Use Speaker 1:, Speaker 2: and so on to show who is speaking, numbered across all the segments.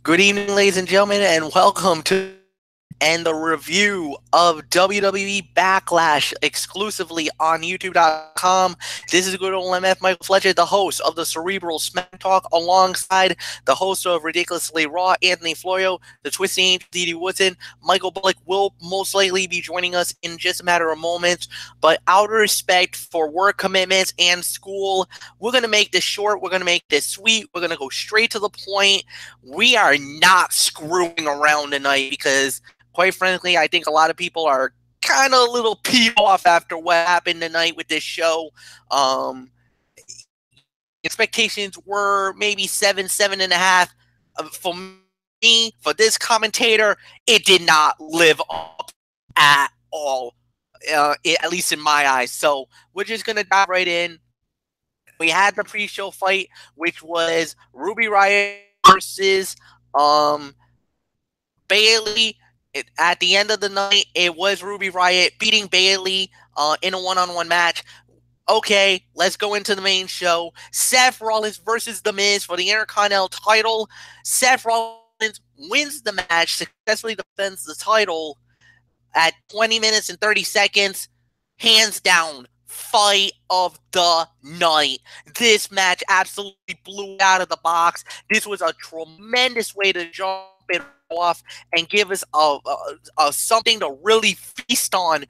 Speaker 1: Good evening, ladies and gentlemen, and welcome to and the review of WWE Backlash exclusively on YouTube.com. This is good old MF Michael Fletcher, the host of the Cerebral Smack Talk, alongside the host of Ridiculously Raw, Anthony Florio, the Twisting Angel, Didi Woodson. Michael Bullock will most likely be joining us in just a matter of moments, but out of respect for work commitments and school, we're going to make this short, we're going to make this sweet, we're going to go straight to the point. We are not screwing around tonight because, quite frankly, I think a lot of people are kind of a little peeved off after what happened tonight with this show. Expectations were maybe 7.5. For me, for this commentator, it did not live up at all, at least in my eyes. So we're just going to dive right in. We had the pre-show fight, which was Ruby Riott versus Bayley. At the end of the night, it was Ruby Riott beating Bayley in a one-on-one match. Okay, let's go into the main show. Seth Rollins versus The Miz for the Intercontinental title. Seth Rollins wins the match, successfully defends the title at 20 minutes and 30 seconds. Hands down, fight of the night. This match absolutely blew out of the box. This was a tremendous way to jump it off and give us a something to really feast on,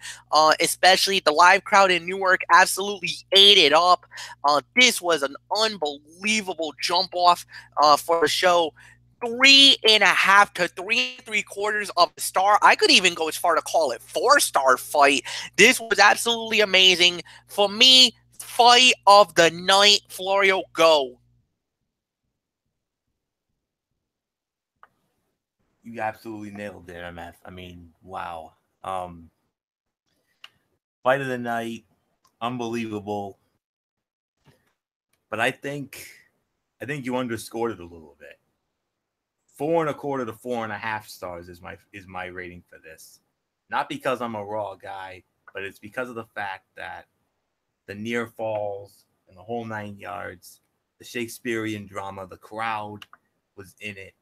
Speaker 1: especially the live crowd in Newark absolutely ate it up. This was an unbelievable jump off for the show. 3.5 to 3.75 of a star. I could even go as far to call it 4-star fight. This was absolutely amazing. For me, fight of the night. Florio, go.
Speaker 2: You absolutely nailed it, MF. I mean, wow. Fight of the night, unbelievable. But I think you underscored it a little bit. 4.25 to 4.5 stars is my rating for this. Not because I'm a Raw guy, but it's because of the fact that the near falls and the whole 9 yards, the Shakespearean drama, the crowd was in it.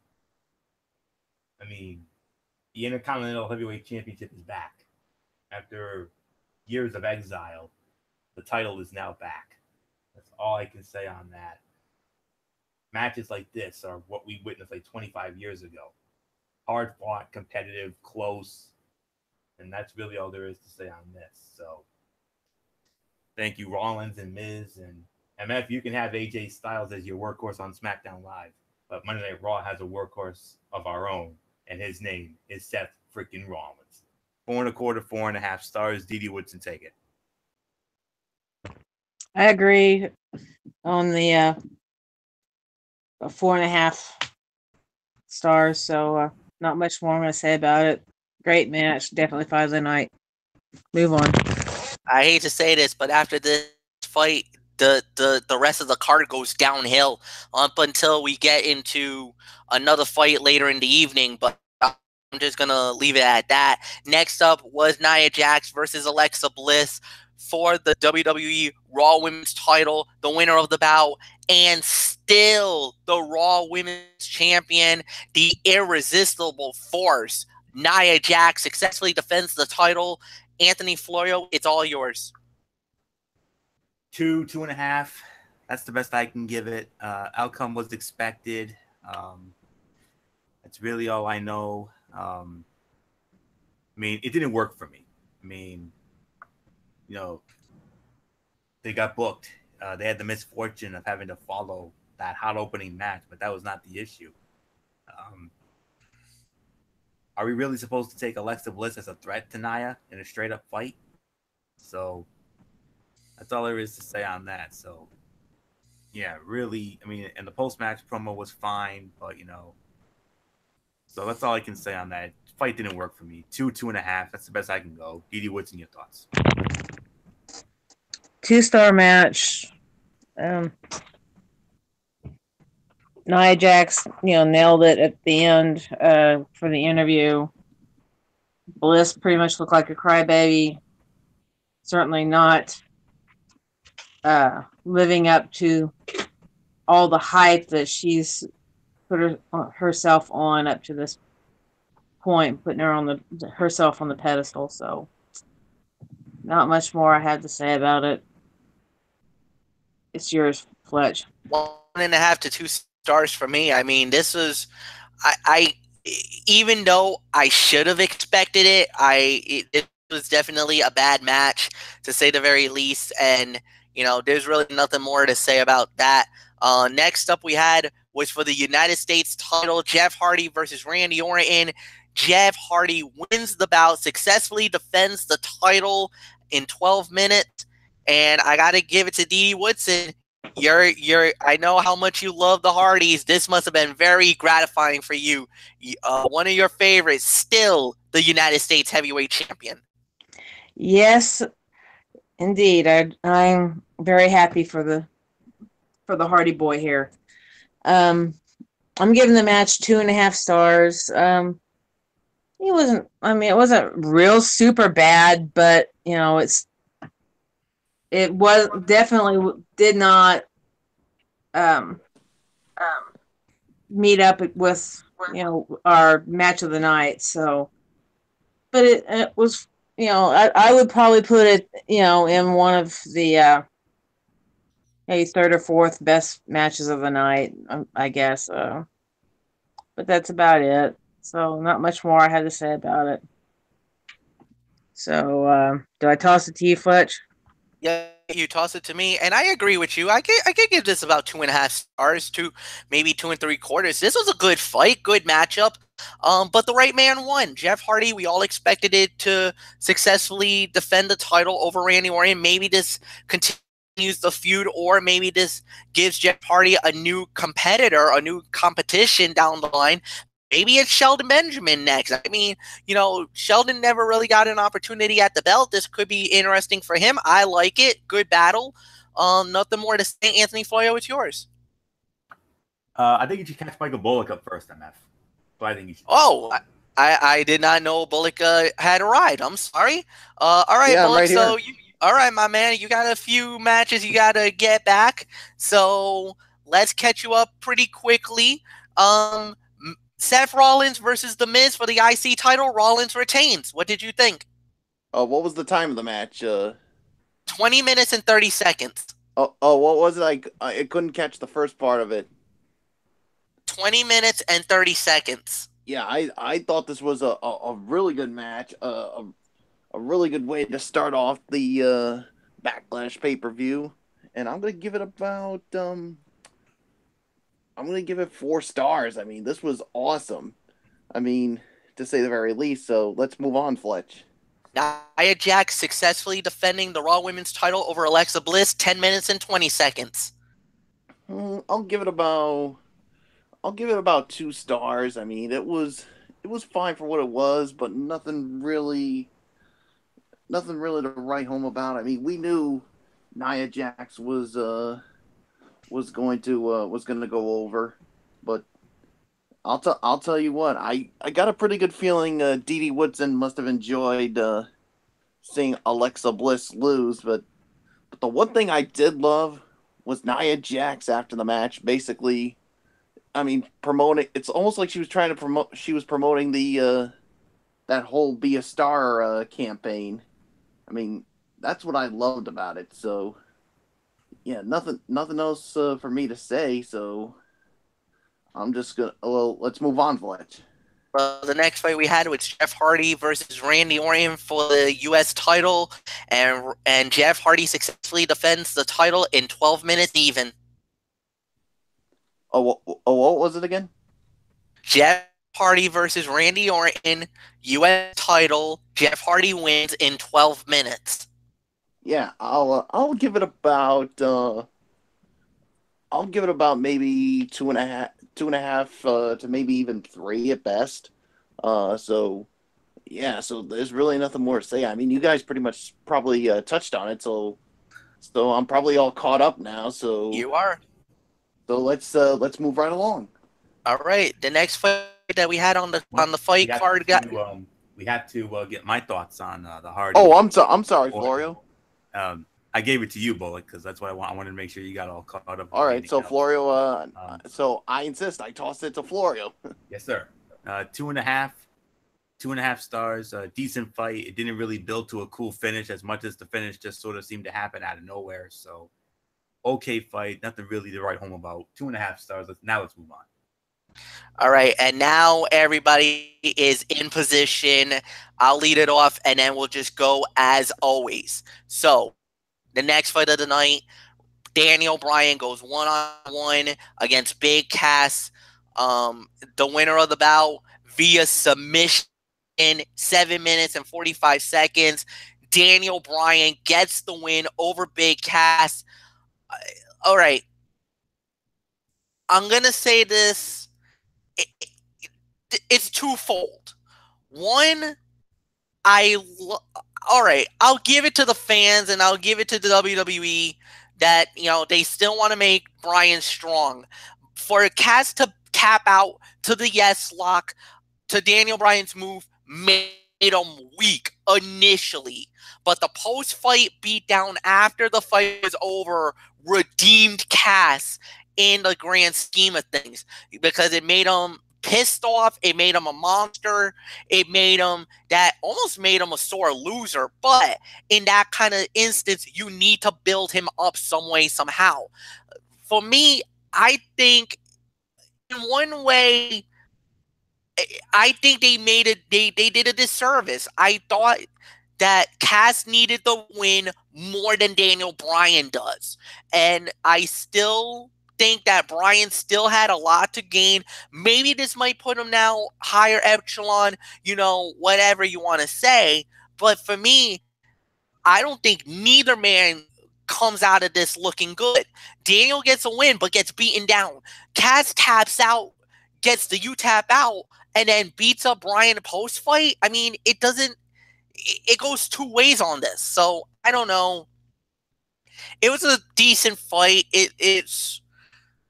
Speaker 2: I mean, the Intercontinental Heavyweight Championship is back. After years of exile, the title is now back. That's all I can say on that. Matches like this are what we witnessed like 25 years ago. Hard fought, competitive, close. And that's really all there is to say on this. So thank you, Rollins and Miz. And MF, you can have AJ Styles as your workhorse on SmackDown Live. But Monday Night Raw has a workhorse of our own. And his name is Seth freaking Rollins. 4.25 to 4.5 stars. Didi Woodson, take it.
Speaker 3: I agree on the 4.5 stars, so not much more I'm going to say about it. Great match, definitely fight of the night. Move on.
Speaker 1: I hate to say this, but after this fight, the rest of the card goes downhill up until we get into another fight later in the evening, but I'm just going to leave it at that. Next up was Nia Jax versus Alexa Bliss for the WWE Raw Women's title, the winner of the bout, and still the Raw Women's Champion, the irresistible force. Nia Jax successfully defends the title. Anthony Florio, it's all yours.
Speaker 2: 2.5. That's the best I can give it. Outcome was expected. That's really all I know. I mean, it didn't work for me. I mean, you know, they got booked. They had the misfortune of having to follow that hot opening match, but that was not the issue. Are we really supposed to take Alexa Bliss as a threat to Nia in a straight-up fight? So that's all there is to say on that. So, yeah, really, I mean, and the post-match promo was fine, but, you know, so that's all I can say on that. Fight didn't work for me. 2.5. That's the best I can go. Didi Woodson, your thoughts?
Speaker 3: 2-star match. Nia Jax, nailed it at the end for the interview. Bliss pretty much looked like a crybaby. Certainly not living up to all the hype that she's put herself on up to this point, putting her on herself on the pedestal. So, not much more I have to say about it. It's yours, Fletch.
Speaker 1: 1.5 to 2 stars for me. I mean, this was I even though I should have expected it, it was definitely a bad match to say the very least, and there's really nothing more to say about that. Next up we had was for the United States title, Jeff Hardy versus Randy Orton. Jeff Hardy wins the bout, successfully defends the title in 12 minutes, and I got to give it to Dee Woodson. I know how much you love the Hardys. This must have been very gratifying for you. One of your favorites, still the United States heavyweight champion.
Speaker 3: Yes, indeed. I'm very happy for the Hardy boy here. I'm giving the match 2.5 stars. It wasn't real super bad, but it was definitely did not meet up with our match of the night. So, but it was I would probably put it in one of the maybe third or fourth best matches of the night, I guess. But that's about it. So not much more I had to say about it. So do I toss it to you, Fletch?
Speaker 1: Yeah, you toss it to me, and I agree with you. I could give this about 2.5 stars to maybe 2.75. This was a good fight, good matchup. But the right man won. Jeff Hardy, we all expected it to successfully defend the title over Randy Orton. Maybe this continues the feud, or maybe this gives Jeff Hardy a new competitor, a new competition down the line. Maybe it's Shelton Benjamin next. I mean, Shelton never really got an opportunity at the belt. This could be interesting for him. I like it. Good battle. Nothing more to say. Anthony Floyo, it's yours.
Speaker 2: I think you should catch Michael Bullock up first, MF. So I think you should.
Speaker 1: Oh, I did not know Bullock had arrived. I'm sorry. All right,
Speaker 4: yeah,
Speaker 1: Bullock.
Speaker 4: I'm right
Speaker 1: so all right, my man. You got a few matches you got to get back. So let's catch you up pretty quickly. Seth Rollins versus The Miz for the IC title. Rollins retains. What did you think?
Speaker 4: What was the time of the match?
Speaker 1: 20 minutes and 30 seconds.
Speaker 4: What was it? I couldn't catch the first part of it.
Speaker 1: 20 minutes and 30 seconds.
Speaker 4: Yeah, I thought this was a really good match. A really good way to start off the Backlash pay-per-view. And I'm going to give it about... I'm going to give it 4 stars. I mean, this was awesome. I mean, to say the very least. So let's move on, Fletch.
Speaker 1: Nia Jax successfully defending the Raw Women's title over Alexa Bliss, 10 minutes and 20 seconds.
Speaker 4: I'll give it about 2 stars. I mean, it was fine for what it was, but nothing really to write home about. I mean, we knew Nia Jax was going to go over, but I'll tell you what, I got a pretty good feeling Dee Woodson must have enjoyed seeing Alexa Bliss lose, but the one thing I did love was Nia Jax after the match, basically, I mean, promoting. It's almost like she was trying to promote. She was promoting the that whole "Be a Star" campaign. I mean, that's what I loved about it. So. Yeah, nothing else for me to say, so I'm just gonna. Well, let's move on, Fletch.
Speaker 1: Well, the next fight we had was Jeff Hardy versus Randy Orton for the U.S. title, and Jeff Hardy successfully defends the title in 12 minutes even.
Speaker 4: What was it again?
Speaker 1: Jeff Hardy versus Randy Orton, U.S. title. Jeff Hardy wins in 12 minutes.
Speaker 4: Yeah, I'll give it about maybe 2.5 to maybe even 3 at best. So there's really nothing more to say. I mean, you guys pretty much probably touched on it, so I'm probably all caught up now. So
Speaker 1: you are.
Speaker 4: So let's move right along.
Speaker 1: All right, the next fight that we had on the fight card
Speaker 2: we have to get my thoughts on the Hardy.
Speaker 4: Oh, I'm sorry, Florio.
Speaker 2: I gave it to you, Bullock, because that's what I want. I wanted to make sure you got all caught up.
Speaker 4: All right, so Florio, so I insist. I tossed it to Florio.
Speaker 2: Yes, sir. 2.5 stars. Decent fight. It didn't really build to a cool finish as much as the finish just sort of seemed to happen out of nowhere. So, okay fight. Nothing really to write home about. 2.5 stars. Let's move on.
Speaker 1: All right, and now everybody is in position. I'll lead it off, and then we'll just go as always. So, the next fight of the night, Daniel Bryan goes 1-on-1 against Big Cass. The winner of the bout via submission in 7 minutes and 45 seconds. Daniel Bryan gets the win over Big Cass. All right. I'm going to say this. It's twofold. One, all right, I'll give it to the fans and I'll give it to the WWE that, they still want to make Bryan strong. For Cass to tap out to the yes lock, to Daniel Bryan's move, made him weak initially. But the post-fight beatdown after the fight was over redeemed Cass in the grand scheme of things, because it made him pissed off. It made him a monster. It almost made him a sore loser. But in that kind of instance, you need to build him up some way, somehow. For me, I think in one way, I think they did a disservice. I thought that Cass needed the win more than Daniel Bryan does. And I still think that Bryan still had a lot to gain. Maybe this might put him now higher echelon, whatever you want to say. But for me, I don't think neither man comes out of this looking good. Daniel gets a win, but gets beaten down. Cass taps out, gets the tap out, and then beats up Bryan post-fight. I mean, it goes two ways on this. So, I don't know. It was a decent fight.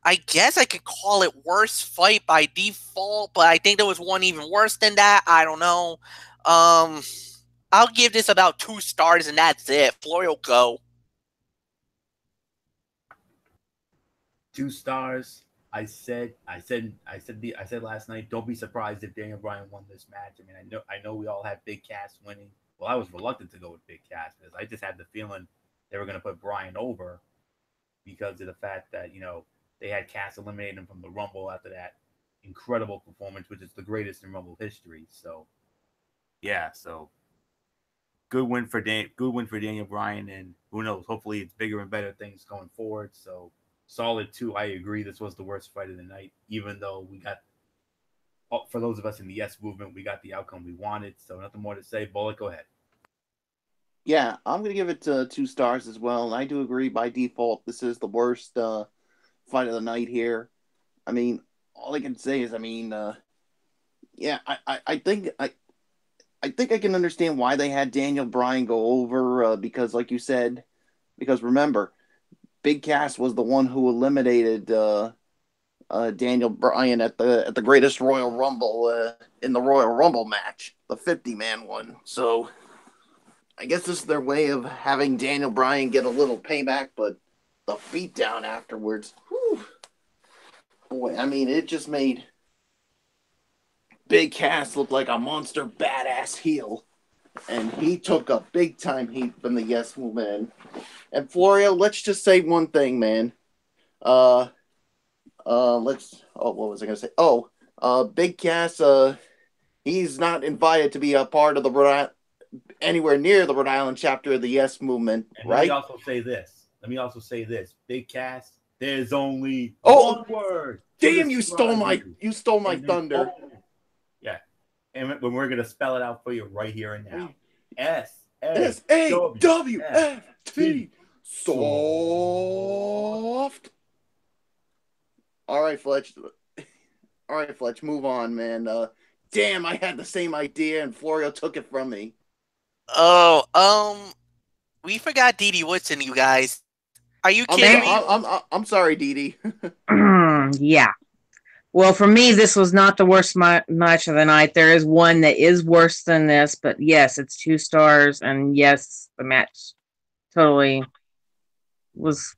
Speaker 1: I guess I could call it worst fight by default, but I think there was one even worse than that. I don't know. I'll give this about 2 stars, and that's it. Florio, go.
Speaker 2: 2 stars. I said last night, don't be surprised if Daniel Bryan won this match. I mean, I know we all had Big Cass winning. Well, I was reluctant to go with Big Cass because I just had the feeling they were going to put Bryan over because of the fact that, they had Cass eliminate him from the Rumble after that incredible performance, which is the greatest in Rumble history. So, yeah, good win for Daniel Bryan, and who knows? Hopefully, it's bigger and better things going forward. So, solid 2. I agree. This was the worst fight of the night, even though we got, for those of us in the Yes movement, we got the outcome we wanted. So, nothing more to say. Bullock, go ahead.
Speaker 4: Yeah, I'm going to give it 2 stars as well. And I do agree by default, this is the worst fight of the night here. I mean, all I can say is, yeah, I think I can understand why they had Daniel Bryan go over because, like you said, because remember, Big Cass was the one who eliminated Daniel Bryan at the Greatest Royal Rumble in the Royal Rumble match, the 50-man one. So I guess this is their way of having Daniel Bryan get a little payback, but the beatdown afterwards, whew, boy, I mean, it just made Big Cass look like a monster badass heel. And he took a big time heat from the Yes movement. And Florio, let's just say one thing, man. What was I gonna say? Big Cass, he's not invited to be a part of the anywhere near the Rhode Island chapter of the Yes movement,
Speaker 2: and
Speaker 4: right?
Speaker 2: Let me also say this. Big Cass, there's only one word.
Speaker 4: Damn, you stole my thunder.
Speaker 2: Yeah. And when we're gonna spell it out for you right here and now.
Speaker 4: SAWFT. Soft. All right, Fletch, move on, man. Damn, I had the same idea and Florio took it from me.
Speaker 1: Oh, we forgot Didi Woodson, you guys. Are you kidding me?
Speaker 4: I'm sorry, Didi.
Speaker 3: Yeah. Well, for me, this was not the worst match of the night. There is one that is worse than this, but yes, it's 2 stars, and yes, the match totally was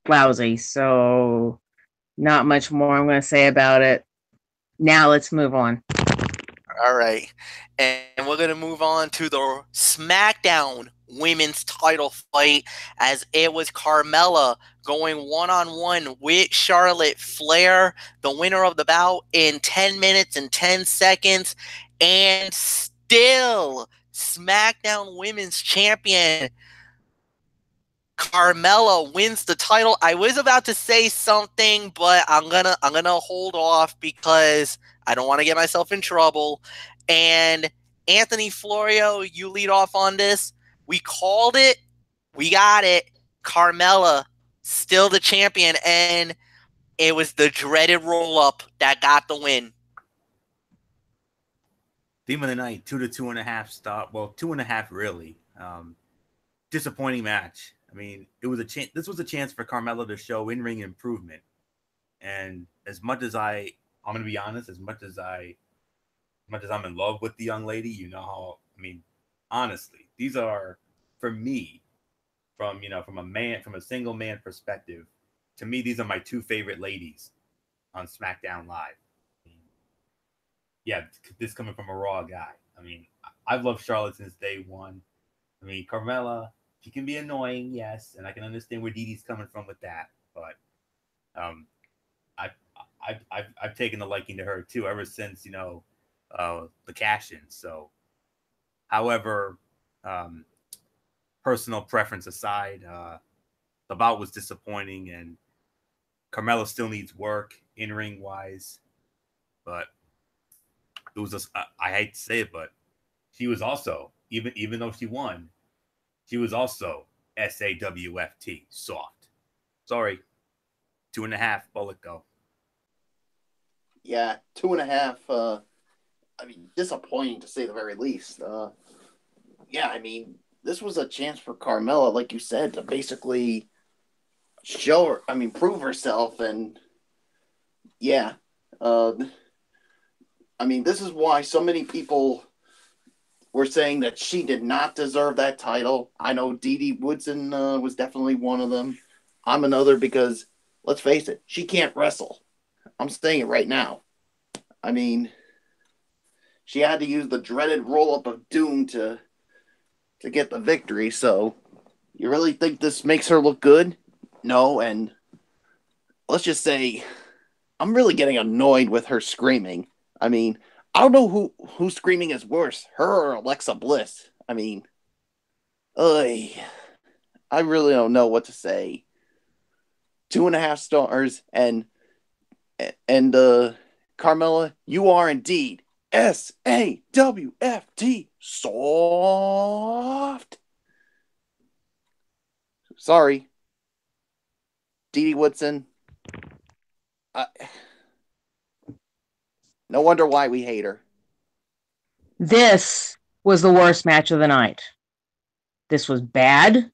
Speaker 3: lousy. So not much more I'm going to say about it. Now let's move on.
Speaker 1: All right. And we're going to move on to the SmackDown women's title fight, as it was Carmella going one-on-one with Charlotte Flair, the winner of the bout, in 10 minutes and 10 seconds, and still SmackDown women's champion Carmella wins the title. I was about to say something, but I'm gonna hold off because I don't want to get myself in trouble. And Anthony Florio, you lead off on this. We called it. We got it. Carmella still the champion, and it was the dreaded roll-up that got the win.
Speaker 2: Theme of the night, 2 to 2.5 star. Well, 2.5 really. Disappointing match. I mean, it was this was a chance for Carmella to show in-ring improvement. And as much as I'm going to be honest, as much as I'm in love with the young lady, you know how, I mean, honestly, these are, for me, from a single man perspective, to me, these are my two favorite ladies on SmackDown Live. I mean, yeah, this coming from a Raw guy. I mean, I've loved Charlotte since day one. I mean, Carmella, she can be annoying, yes, and I can understand where Dee Dee's coming from with that. But I've taken a liking to her too ever since the cash-in. So, however, personal preference aside, the bout was disappointing, and Carmella still needs work in-ring wise. But it was I hate to say it, but she was also, even though she won, she was also SAWFT, soft. Sorry. 2.5, bullet go.
Speaker 4: Yeah, 2.5. I mean, disappointing to say the very least. Yeah, I mean, this was a chance for Carmella, like you said, to basically show her, prove herself. And yeah, I mean, this is why so many people were saying that she did not deserve that title. I know Dee Dee Woodson was definitely one of them. I'm another because, let's face it, she can't wrestle. I'm saying it right now. I mean, she had to use the dreaded roll-up of doom to get the victory. So, you really think this makes her look good? No, and let's just say I'm really getting annoyed with her screaming. I mean, I don't know who's screaming is worse, her or Alexa Bliss. I mean, I really don't know what to say. 2.5 stars, and Carmella, you are indeed SAWFT, soft. Sorry, Dee Dee Woodson. No wonder why we hate her.
Speaker 3: This was the worst match of the night. This was bad.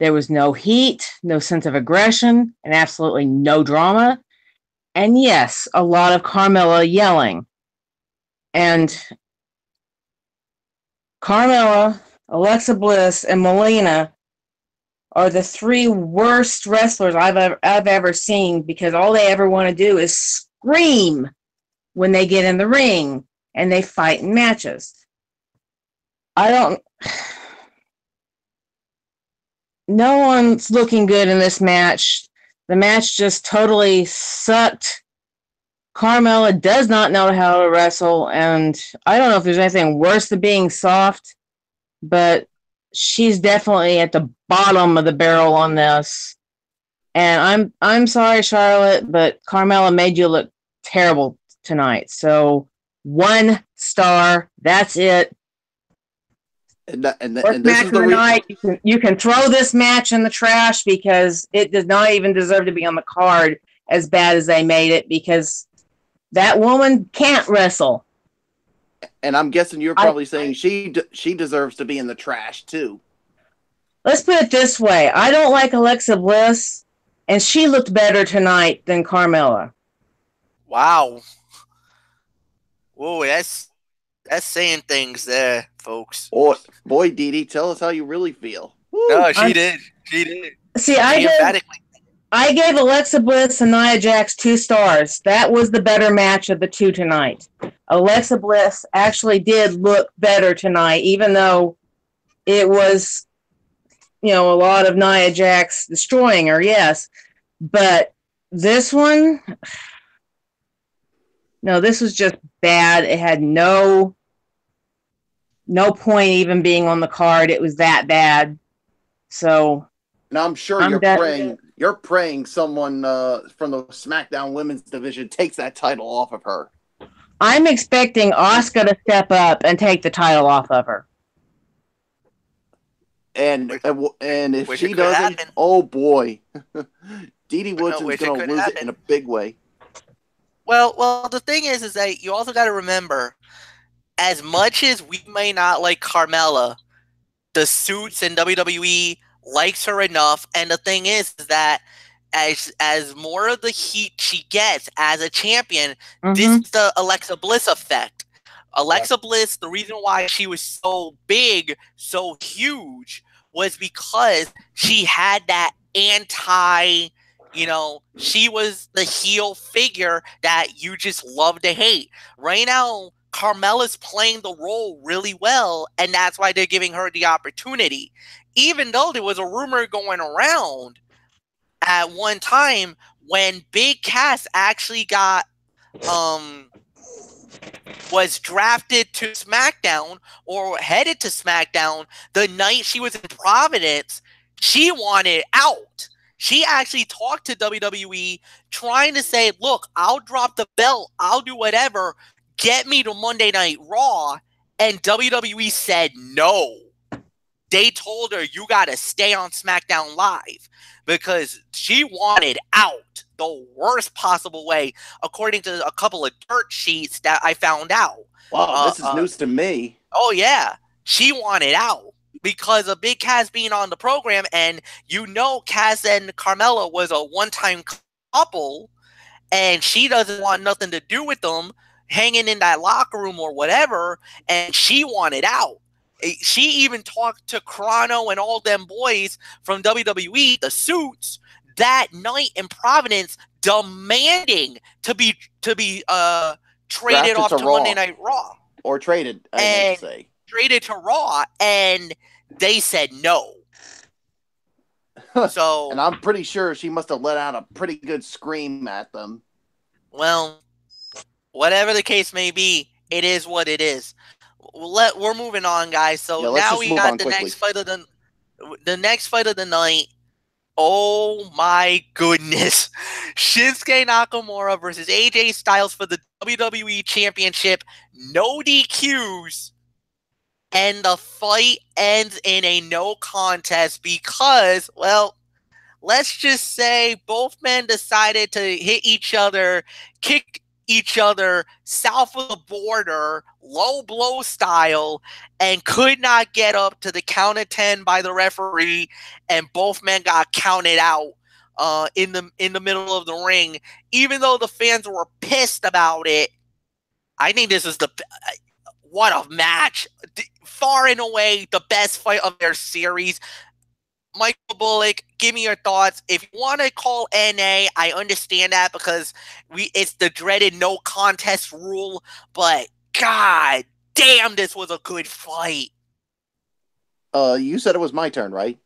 Speaker 3: There was no heat, no sense of aggression, and absolutely no drama. And yes, a lot of Carmella yelling. And Carmella, Alexa Bliss, and Melina are the three worst wrestlers I've ever seen, because all they ever want to do is scream when they get in the ring and they fight in matches. No one's looking good in this match. The match just totally sucked. Carmella does not know how to wrestle, and I don't know if there's anything worse than being soft, but she's definitely at the bottom of the barrel on this. And I'm sorry, Charlotte, but Carmella made you look terrible tonight. So 1 star, that's it.
Speaker 4: And
Speaker 3: Worst
Speaker 4: this
Speaker 3: match
Speaker 4: is
Speaker 3: of
Speaker 4: the
Speaker 3: the night. You can throw this match in the trash because it does not even deserve to be on the card as bad as they made it, because that woman can't wrestle.
Speaker 4: And I'm guessing you're probably saying she deserves to be in the trash too.
Speaker 3: Let's put it this way. I don't like Alexa Bliss, and she looked better tonight than Carmella.
Speaker 1: Wow. Whoa, that's saying things there, folks.
Speaker 4: Boy, Dee Dee, tell us how you really feel. Woo.
Speaker 1: No, she did. She did.
Speaker 3: See,
Speaker 1: She emphatically.
Speaker 3: I gave Alexa Bliss and Nia Jax 2 stars. That was the better match of the two tonight. Alexa Bliss actually did look better tonight, even though it was, a lot of Nia Jax destroying her, yes. But this one, no, this was just bad. It had no point even being on the card. It was that bad. So,
Speaker 4: and I'm sure you're praying someone from the SmackDown Women's Division takes that title off of her.
Speaker 3: I'm expecting Asuka to step up and take the title off of her.
Speaker 4: And if she doesn't, oh boy, Dee Woodson's going to lose it in a big way.
Speaker 1: Well, the thing is that you also got to remember, as much as we may not like Carmella, the suits in WWE likes her enough, and the thing is that as more of the heat she gets as a champion, this is the Alexa Bliss effect. Alexa Bliss, the reason why she was so big, so huge, was because she had that she was the heel figure that you just love to hate. Right now, Carmella's playing the role really well, and that's why they're giving her the opportunity. Even though there was a rumor going around at one time when Big Cass actually got was drafted to SmackDown or headed to SmackDown the night she was in Providence, she wanted out. She actually talked to WWE trying to say, look, I'll drop the belt, I'll do whatever, get me to Monday Night Raw, and WWE said no. They told her, you got to stay on SmackDown Live, because she wanted out the worst possible way, according to a couple of dirt sheets that I found out.
Speaker 4: Wow, this is news to me.
Speaker 1: Oh, yeah. She wanted out because of Big Cass being on the program, and Cass and Carmella was a one-time couple, and she doesn't want nothing to do with them hanging in that locker room or whatever, and she wanted out. She even talked to Chrono and all them boys from WWE, the suits, that night in Providence, demanding to be traded off to Monday Night Raw.
Speaker 4: Or traded, I meant to say.
Speaker 1: Traded to Raw, and they said no. So,
Speaker 4: and I'm pretty sure she must have let out a pretty good scream at them.
Speaker 1: Well, whatever the case may be, it is what it is. We're moving on, guys. So now we got the next fight of the night. Oh my goodness. Shinsuke Nakamura versus AJ Styles for the WWE Championship. No DQs. And the fight ends in a no contest because, well, let's just say both men decided to hit each other, kick each other south of the border, low blow style, and could not get up to the count of 10 by the referee, and both men got counted out in the middle of the ring. Even though the fans were pissed about it, I think this is what a match. Far and away the best fight of their series. Michael Bullock, give me your thoughts. If you want to call NA, I understand that because it's the dreaded no contest rule, but god damn, this was a good fight.
Speaker 4: You said it was my turn, right?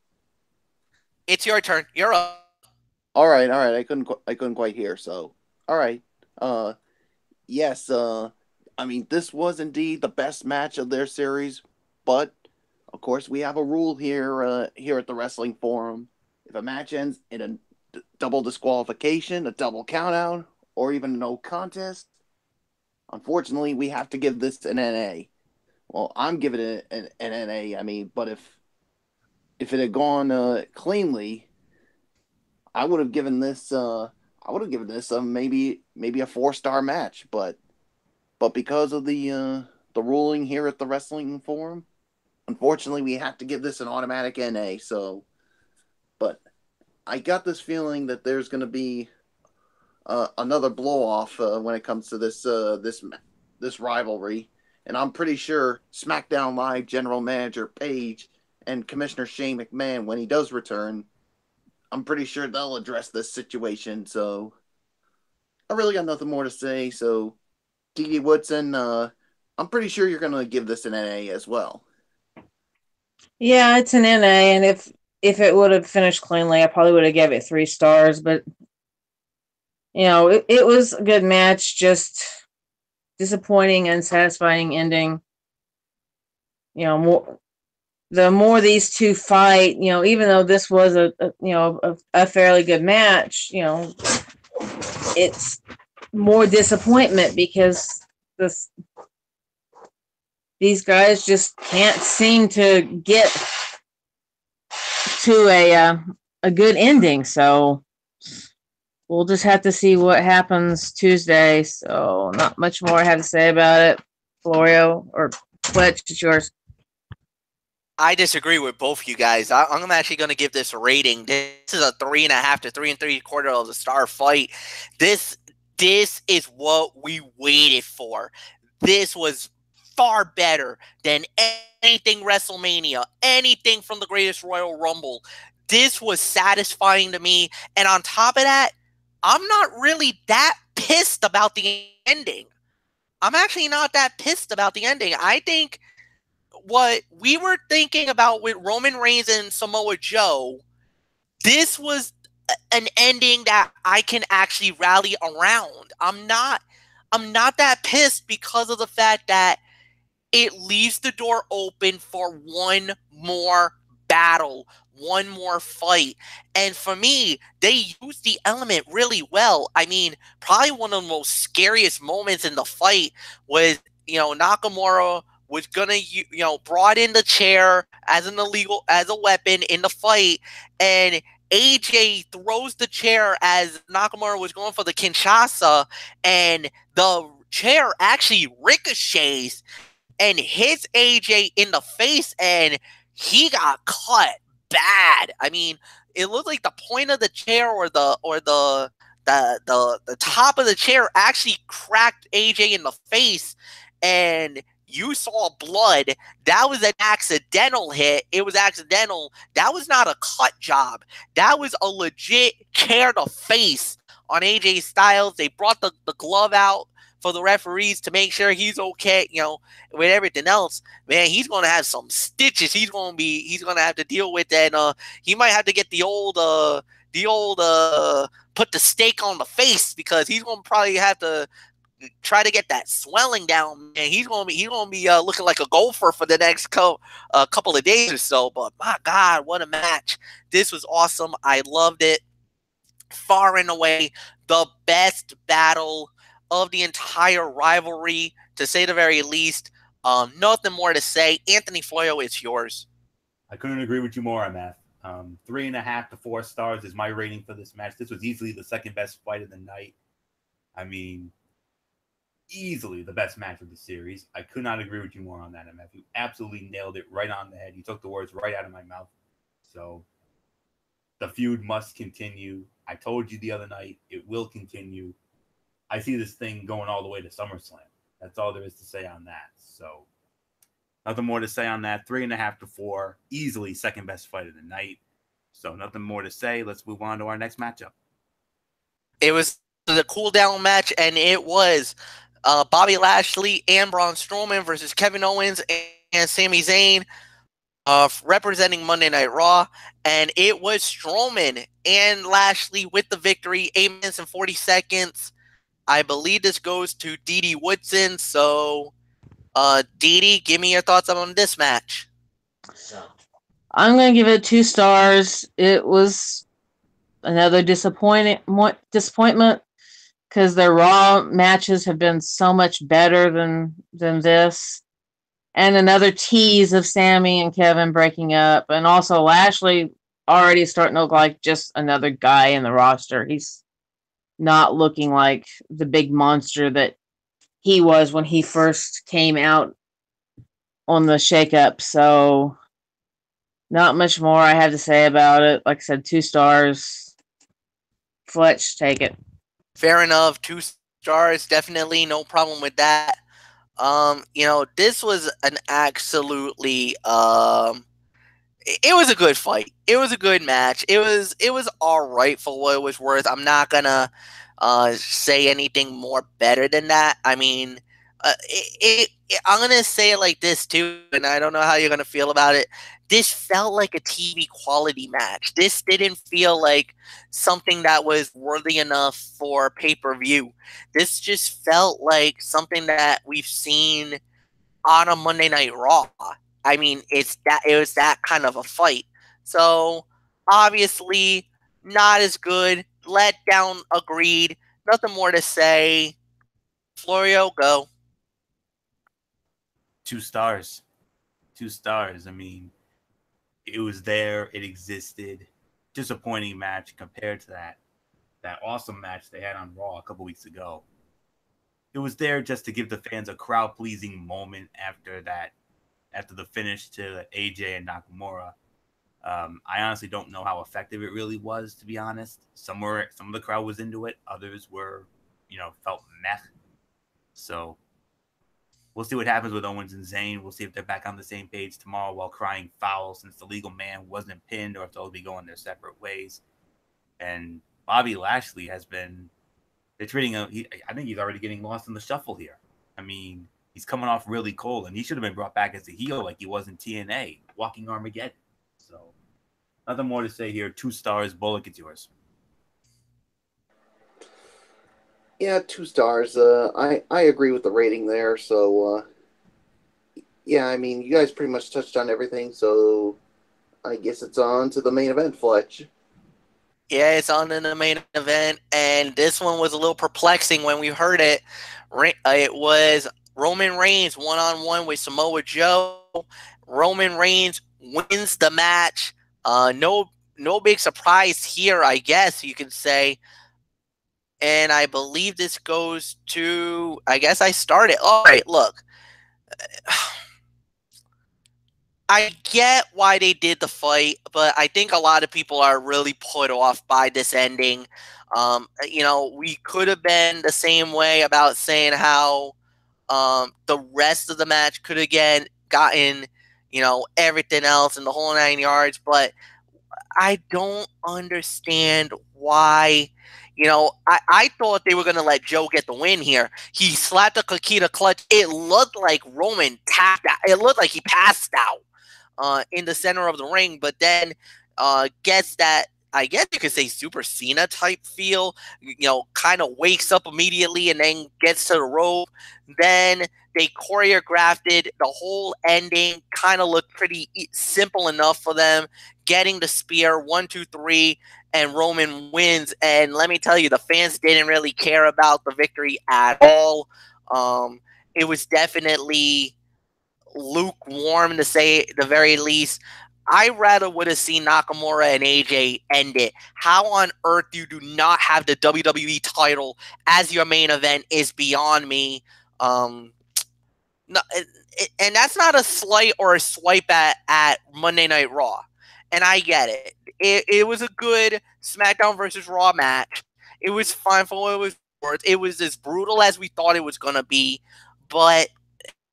Speaker 1: It's your turn. You're up.
Speaker 4: All right. I couldn't quite hear, so all right. Yes, I mean, this was indeed the best match of their series, but of course, we have a rule here at the Wrestling Forum. If a match ends in a double disqualification, a double countout, or even no contest, unfortunately, we have to give this an NA. Well, I'm giving it an NA. I mean, but if it had gone cleanly, I would have given this maybe a 4-star match. But because of the ruling here at the Wrestling Forum, unfortunately, we have to give this an automatic NA. So, but I got this feeling that there's going to be another blow off when it comes to this rivalry, and I'm pretty sure SmackDown Live General Manager Paige and Commissioner Shane McMahon, when he does return, I'm pretty sure they'll address this situation. So I really got nothing more to say. So D.D. Woodson, I'm pretty sure you're going to give this an NA as well.
Speaker 3: Yeah, it's an NA, and if it would have finished cleanly, I probably would have gave it 3 stars. But it was a good match. Just disappointing, unsatisfying ending. The more these two fight, even though this was a fairly good match, it's more disappointment because these guys just can't seem to get to a good ending. So we'll just have to see what happens Tuesday. So not much more I have to say about it. Florio or Fletch, it's yours.
Speaker 1: I disagree with both you guys. I'm actually going to give this a rating. This is a 3.5 to 3 3/4 of the star fight. This is what we waited for. This was far better than anything WrestleMania, anything from the Greatest Royal Rumble. This was satisfying to me. And on top of that, I'm not really that pissed about the ending. I'm actually not that pissed about the ending. I think what we were thinking about with Roman Reigns and Samoa Joe, this was an ending that I can actually rally around. I'm not that pissed because of the fact that it leaves the door open for one more battle, one more fight. And for me, they used the element really well. I mean, probably one of the most scariest moments in the fight was, Nakamura was gonna, brought in the chair as a weapon in the fight, and AJ throws the chair as Nakamura was going for the Kinshasa, and the chair actually ricochets and hits AJ in the face, and he got cut bad. I mean, it looked like the point of the chair or the top of the chair actually cracked AJ in the face, and you saw blood. That was an accidental hit. It was accidental. That was not a cut job. That was a legit chair to face on AJ Styles. They brought the glove out for the referees to make sure he's okay, with everything else. Man, he's going to have some stitches. He's going to have to deal with that. He might have to get the old put the stake on the face, because he's going to probably have to try to get that swelling down. Man, he's going to be looking like a golfer for the next couple of days or so. But my God, what a match. This was awesome. I loved it. Far and away the best battle of the entire rivalry, to say the very least. Nothing more to say. Anthony Florio, it's yours.
Speaker 2: I couldn't agree with you more on that. 3.5 to 4 stars is my rating for this match. This was easily the second best fight of the night. I mean, easily the best match of the series. I could not agree with you more on that, MF. You absolutely nailed it right on the head. You took the words right out of my mouth. So the feud must continue. I told you the other night, it will continue. I see this thing going all the way to SummerSlam. That's all there is to say on that. So nothing more to say on that. 3.5 to 4, easily second best fight of the night. So nothing more to say. Let's move on to our next matchup.
Speaker 1: It was the cool down match, and it was Bobby Lashley and Braun Strowman versus Kevin Owens and Sami Zayn, representing Monday Night Raw. And it was Strowman and Lashley with the victory, 8 minutes and 40 seconds. I believe this goes to D.D. Woodson. So, D.D., give me your thoughts on this match.
Speaker 3: I'm going to give it 2 stars. It was another disappointment because their Raw matches have been so much better than this. And another tease of Sammy and Kevin breaking up. And also Lashley already starting to look like just another guy in the roster. He's not looking like the big monster that he was when he first came out on the shakeup. So not much more I have to say about it. Like I said, 2 stars. Fletch, take it.
Speaker 1: Fair enough. 2 stars. Definitely no problem with that. This was an absolutely it was a good fight. It was a good match. It was all right for what it was worth. I'm not gonna say anything more better than that. I mean, I'm gonna say it like this too, and I don't know how you're gonna feel about it. This felt like a TV quality match. This didn't feel like something that was worthy enough for pay-per-view. This just felt like something that we've seen on a Monday Night Raw. I mean, it was that kind of a fight. So obviously not as good. Let down, agreed. Nothing more to say. Florio, go.
Speaker 2: 2 stars. 2 stars. I mean, it was there. It existed. Disappointing match compared to that awesome match they had on Raw a couple weeks ago. It was there just to give the fans a crowd pleasing moment after the finish to AJ and Nakamura. I honestly don't know how effective it really was, to be honest. Some of the crowd was into it, others were, felt meh. So we'll see what happens with Owens and Zayn. We'll see if they're back on the same page tomorrow while crying foul since the legal man wasn't pinned, or if they'll be going their separate ways. And Bobby Lashley has been, they're treating him, I think he's already getting lost in the shuffle here. I mean, he's coming off really cold, and he should have been brought back as a heel like he was in TNA, walking Armageddon. So nothing more to say here. 2 stars. Bullock, it's yours.
Speaker 4: Yeah, 2 stars. I agree with the rating there. So yeah, I mean, you guys pretty much touched on everything. So I guess it's on to the main event, Fletch.
Speaker 1: Yeah, it's on in the main event, and this one was a little perplexing when we heard it. It was Roman Reigns one-on-one with Samoa Joe. Roman Reigns wins the match. No big surprise here, I guess you could say. And I believe this goes to, I guess I started. All right, look. I get why they did the fight, but I think a lot of people are really put off by this ending. We could have been the same way about saying how the rest of the match could have gotten, everything else in the whole 9 yards, but I don't understand why. I thought they were going to let Joe get the win here. He slapped the Kakita clutch. It looked like Roman tapped out. It looked like he passed out in the center of the ring, but then gets that, I guess you could say, Super Cena type feel, kind of wakes up immediately and then gets to the rope. Then they choreographed it. The whole ending kind of looked pretty simple enough for them. Getting the spear, 1, 2, 3, and Roman wins. And let me tell you, the fans didn't really care about the victory at all. It was definitely lukewarm, to say the very least. I rather would have seen Nakamura and AJ end it. How on earth you do not have the WWE title as your main event is beyond me. No, and that's not a slight or a swipe at Monday Night Raw. And I get it. It was a good SmackDown versus Raw match. It was fine for what it was worth. It was as brutal as we thought it was going to be, but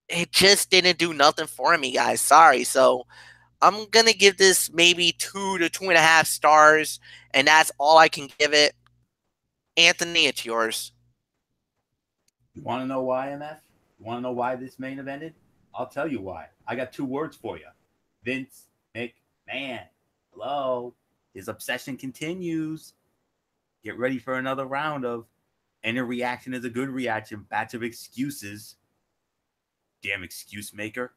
Speaker 1: it just didn't do nothing for me, guys. Sorry. So I'm going to give this maybe 2 to 2.5 stars, and that's all I can give it. Anthony, it's yours.
Speaker 2: You want to know why, MF? You want to know why this main event ended? I'll tell you why. I got 2 words for you. Vince McMahon. Hello. His obsession continues. Get ready for another round of any reaction is a good reaction. Batch of excuses. Damn excuse maker.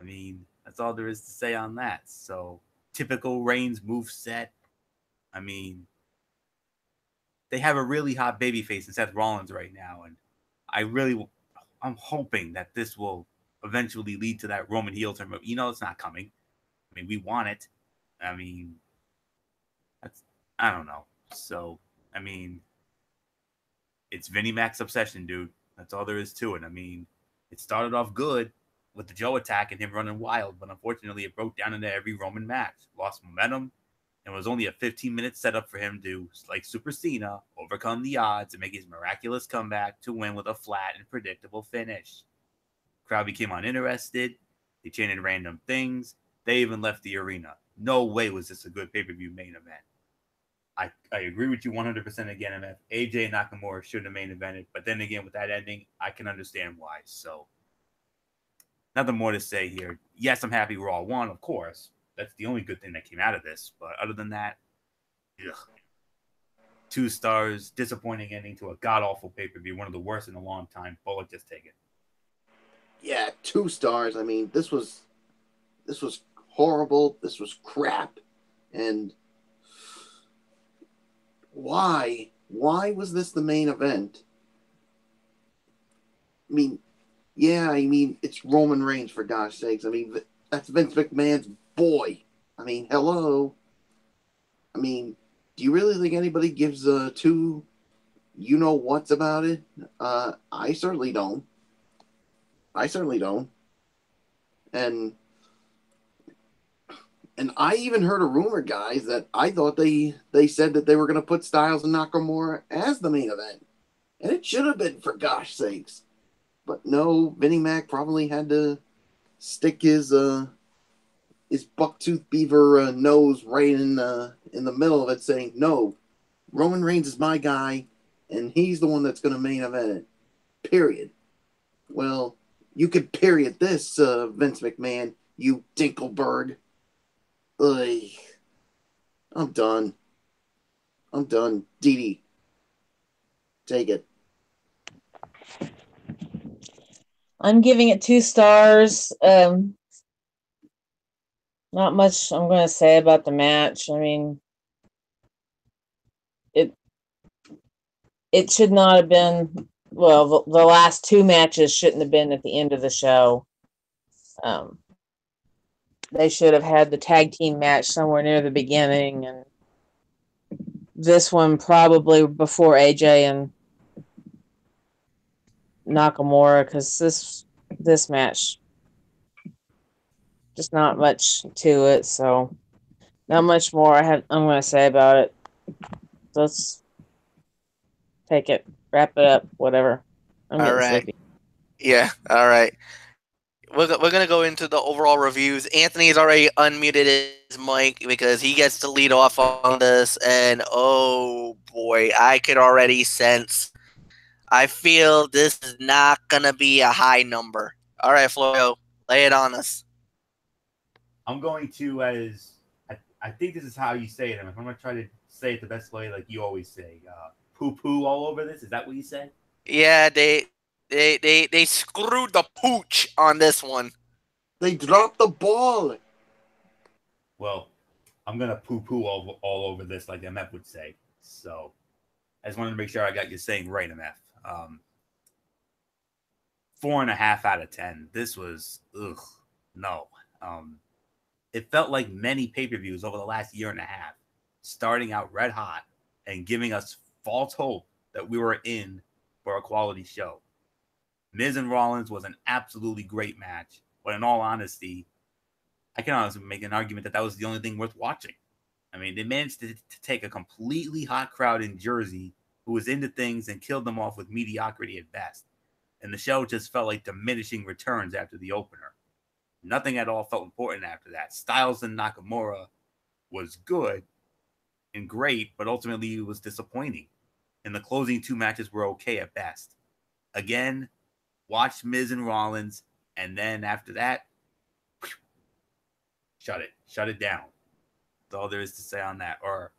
Speaker 2: I mean, that's all there is to say on that. So, typical Reigns move set. I mean, they have a really hot babyface in Seth Rollins right now, and I'm hoping that this will eventually lead to that Roman heel turn. But it's not coming. I mean, we want it. I mean, I don't know. So, I mean, it's Vinnie Mac's obsession, dude. That's all there is to it. I mean, it started off good with the Joe attack and him running wild, but unfortunately it broke down into every Roman match, lost momentum, and was only a 15-minute setup for him to, like Super Cena, overcome the odds and make his miraculous comeback to win with a flat and predictable finish. Crowd became uninterested. They chanted random things. They even left the arena. No way was this a good pay-per-view main event. I agree with you 100% again, MF. AJ Nakamura should have main evented, but then again, with that ending, I can understand why. So, nothing more to say here. Yes, I'm happy Raw won, of course. That's the only good thing that came out of this. But other than that, ugh. 2 stars, disappointing ending to a god-awful pay-per-view, one of the worst in a long time. Bullet, just take it.
Speaker 4: Yeah, 2 stars. I mean, this was horrible. This was crap. And why was this the main event? I mean, yeah, it's Roman Reigns, for gosh sakes. I mean, that's Vince McMahon's boy. I mean, hello. I mean, do you really think anybody gives 2 you-know-whats about it? I certainly don't. And I even heard a rumor, guys, that I thought they said that they were going to put Styles and Nakamura as the main event. And it should have been, for gosh sakes. But no, Vinnie Mac probably had to stick his bucktooth beaver nose right in the middle of it, saying, no, Roman Reigns is my guy, and he's the one that's going to main event it. Period. Well, you could period this, Vince McMahon, you Dinkelberg. Ugh. I'm done. Dee Dee. Take it.
Speaker 3: I'm giving it 2 stars. Not much I'm going to say about the match. I mean, it should not have been. Well, the last 2 matches shouldn't have been at the end of the show. They should have had the tag team match somewhere near the beginning, and this one probably before AJ and Nakamura, because this match, just not much to it. So, not much more I'm going to say about it. Let's take it, wrap it up, whatever. I'm getting sleepy.
Speaker 1: Yeah, all right. We're going to go into the overall reviews. Anthony's already unmuted his mic because he gets to lead off on this. And oh boy, I could already sense. I feel this is not going to be a high number. All right, Florio, lay it on us.
Speaker 2: I'm going to, I think this is how you say it. I'm going to try to say it the best way, like you always say. Poo-poo all over this? Is that what you said?
Speaker 1: Yeah, they screwed the pooch on this one.
Speaker 4: They dropped the ball.
Speaker 2: Well, I'm going to poo-poo all over this, like MF would say. So, I just wanted to make sure I got you saying right, MF. 4.5 out of 10. This was, no. It felt like many pay-per-views over the last year and a half, starting out red hot and giving us false hope that we were in for a quality show. Miz and Rollins was an absolutely great match, but in all honesty, I can honestly make an argument that was the only thing worth watching. I mean, they managed to take a completely hot crowd in Jersey who was into things and killed them off with mediocrity at best. And the show just felt like diminishing returns after the opener. Nothing at all felt important after that. Styles and Nakamura was good and great, but ultimately it was disappointing. And the closing 2 matches were okay at best. Again, watch Miz and Rollins, and then after that, shut it down. That's all there is to say on that. Or,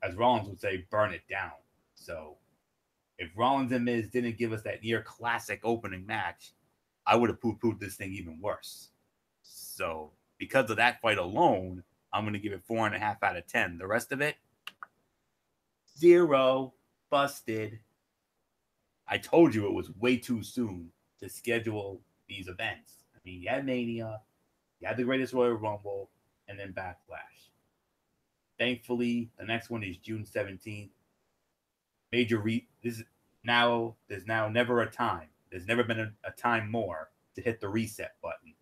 Speaker 2: as Rollins would say, burn it down. So, if Rollins and Miz didn't give us that near classic opening match, I would have poo-pooed this thing even worse. So, because of that fight alone, I'm going to give it 4.5 out of 10. The rest of it, 0. Busted. I told you it was way too soon to schedule these events. I mean, you had Mania, you had the Greatest Royal Rumble, and then Backlash. Thankfully, the next one is June 17th. There's now never a time. There's never been a time more to hit the reset button.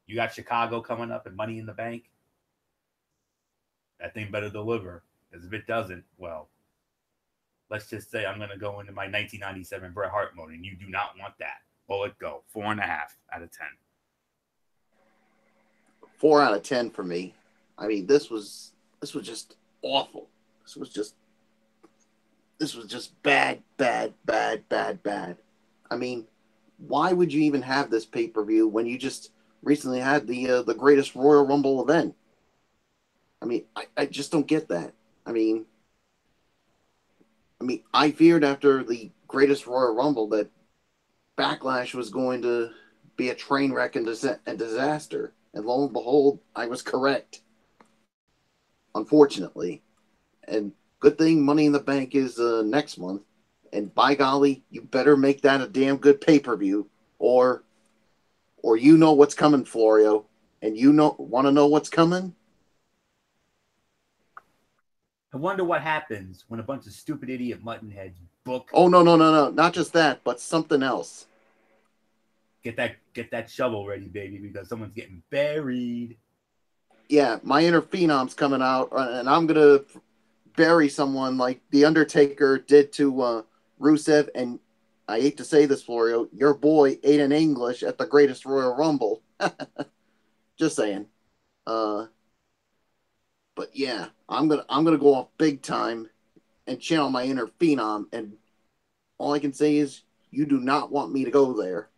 Speaker 2: You got Chicago coming up and Money in the Bank. That thing better deliver. Because if it doesn't, well, let's just say I'm going to go into my 1997 Bret Hart mode, and you do not want that. Bullet go. 4.5 out of 10.
Speaker 4: 4 out of 10 for me. I mean, this was just awful. This was just bad. I mean, why would you even have this pay-per-view when you just recently had the greatest Royal Rumble event? I mean, I just don't get that. I mean, I feared after the greatest Royal Rumble that Backlash was going to be a train wreck and disaster. And lo and behold, I was correct. Unfortunately. And good thing Money in the Bank is next month. And by golly, you better make that a damn good pay-per-view. Or you know what's coming, Florio. And you want to know what's coming?
Speaker 2: I wonder what happens when a bunch of stupid idiot muttonheads book.
Speaker 4: Oh, no. Not just that, but something else.
Speaker 2: Get that shovel ready, baby, because someone's getting buried.
Speaker 4: Yeah, my inner phenom's coming out, and I'm going to bury someone like The Undertaker did to Rusev. And I hate to say this, Florio, your boy Aiden English at the greatest Royal Rumble. Just saying. But yeah, I'm gonna go off big time and channel my inner phenom, and all I can say is you do not want me to go there.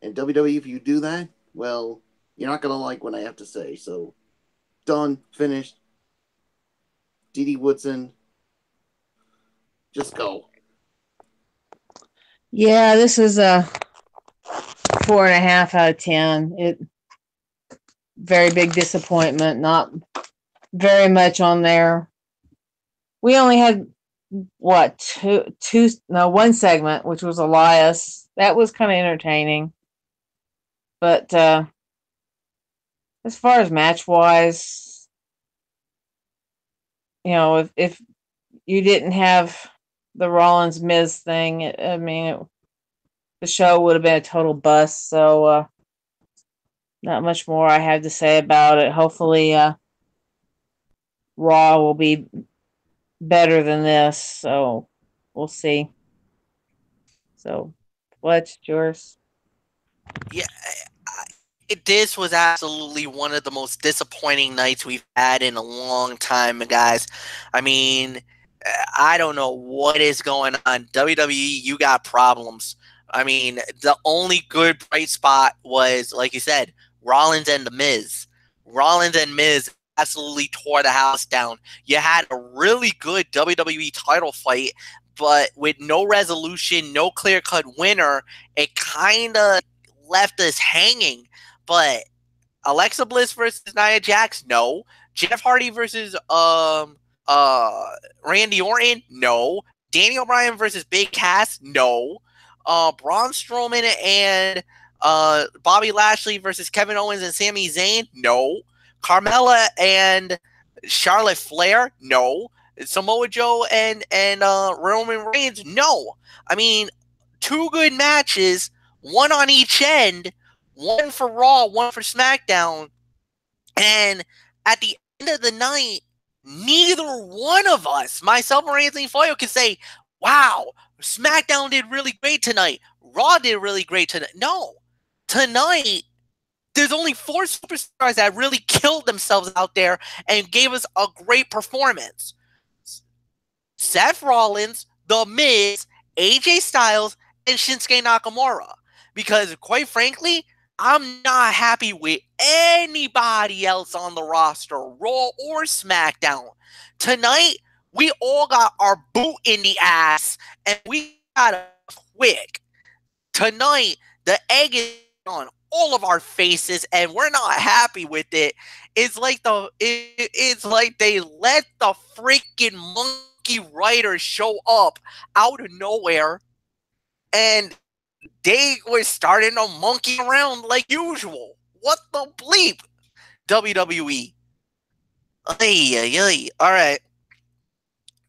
Speaker 4: And WWE, if you do that, well, you're not gonna like what I have to say. So done, finished. D.D. Woodson, just go.
Speaker 3: Yeah, this is a 4.5 out of 10. It very big disappointment. Not very much on there. We only had one segment, which was Elias. That was kind of entertaining. But as far as match wise, if you didn't have the Rollins Miz thing, the show would have been a total bust. So not much more I have to say about it. Hopefully Raw will be better than this, so we'll see. So what's yours?
Speaker 1: Yeah, this was absolutely one of the most disappointing nights we've had in a long time, guys. I mean, I don't know what is going on. WWE, you got problems. I mean, the only good bright spot was, like you said, Rollins and The Miz. Rollins and Miz absolutely tore the house down. You had a really good WWE title fight, but with no resolution, no clear-cut winner, it kind of left us hanging. But Alexa Bliss versus Nia Jax, no. Jeff Hardy versus Randy Orton, no. Daniel Bryan versus Big Cass, no. Braun Strowman and Bobby Lashley versus Kevin Owens and Sami Zayn, no. Carmella and Charlotte Flair, no. Samoa Joe and Roman Reigns, no. I mean, two good matches, one on each end, one for Raw, one for SmackDown. And at the end of the night, neither one of us, myself or Anthony Foyle, can say, wow, SmackDown did really great tonight. Raw did really great tonight. No. Tonight, there's only 4 superstars that really killed themselves out there and gave us a great performance. Seth Rollins, The Miz, AJ Styles, and Shinsuke Nakamura. Because, quite frankly, I'm not happy with anybody else on the roster, Raw or SmackDown. Tonight, we all got our boot in the ass, and we got it quick. Tonight, the egg is on all of our faces, and we're not happy with it. It's like they let the freaking monkey writers show up out of nowhere, and they were starting to monkey around like usual. What the bleep? WWE. All right.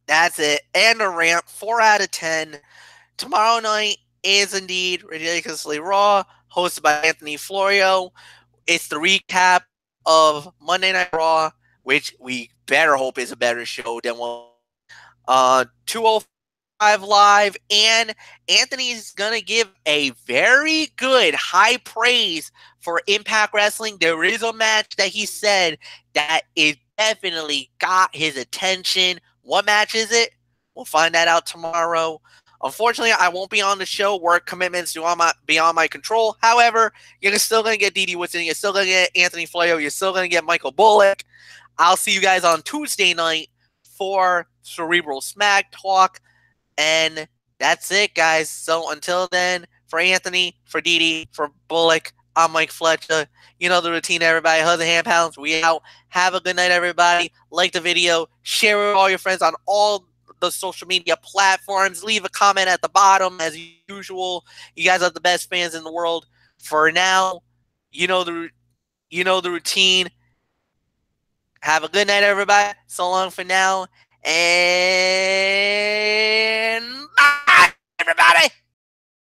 Speaker 1: That's it. And a rant. 4 out of 10. Tomorrow night is indeed Ridiculously Raw, hosted by Anthony Florio. It's the recap of Monday Night Raw, which we better hope is a better show than what 205 Live, and Anthony's gonna give a very good high praise for Impact Wrestling. There is a match that he said that it definitely got his attention. What match is it? We'll find that out tomorrow. Unfortunately, I won't be on the show. Work commitments beyond my control. However, you're still going to get Didi Woodson. You're still going to get Anthony Flair. You're still going to get Michael Bullock. I'll see you guys on Tuesday night for Cerebral Smack Talk. And that's it, guys. So until then, for Anthony, for Didi, for Bullock, I'm Mike Fletcher. You know the routine, everybody. Hug the hand pounds. We out. Have a good night, everybody. Like the video. Share it with all your friends on all the social media platforms. Leave a comment at the bottom as usual. You guys are the best fans in the world. For now, you know the routine. Have a good night, everybody. So long for now. And bye, everybody.